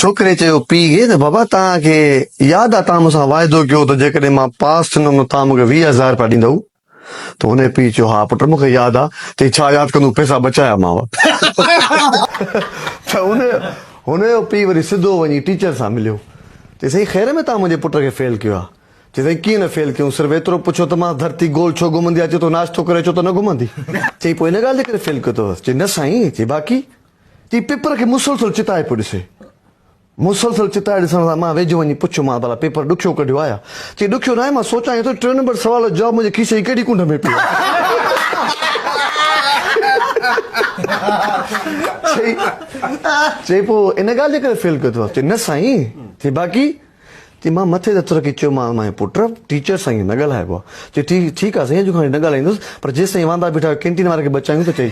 छोकिरे चयो पीउ खे त बाबा तव्हांखे यादि आहे तव्हां मूंसां वाइदो कयो त जेकॾहिं मां पास थींदुमि तव्हां मूंखे 20,000 रुपया ॾींदव त हुन पीउ चयो हा पुट मूंखे यादि आहे चई छा यादि कंदो पैसा बचायामांव त हुनजो पीउ वरी सिधो वञी टीचर सां मिलियो चई साईं ख़ैर में तव्हां मुंहिंजे पुट खे फेल कयो आहे चई साईं कीअं न फेल कयूं सिर्फ़ु एतिरो पुछो त मां धरती गोल छो घुमंदी आहे चए थो नाश्तो करे अचो त न घुमंदी चई पोइ हिन ॻाल्हि जे करे फेल कयो अथव चई न साईं चई बाक़ी चई पेपर खे मुसलसल चिताए पियो ॾिसे मुसलसल चिताए ॾिसण सां मां वेझो वञी पुछियोमांसि भला पेपर ॾुखियो कढियो आहे चई ॾुखियो न आहे मां सोचां थो 3 नंबर सवाल जो जवाबु मुंहिंजे खीसे जी कहिड़ी कुंड में पियो चई पोइ इन ॻाल्हि जे करे फेल कयो अथव चई न साईं चई बाक़ी चई मां मथे दफ़्तर खे चयोमांसि पुट टीचर सां ईअं न ॻाल्हाइबो आहे चई ठीकु आहे साईं अॼु खां न ॻाल्हाईंदुसि पर जेसि ताईं वांदा बीठा कैंटीन वारे खे बचायूं त चई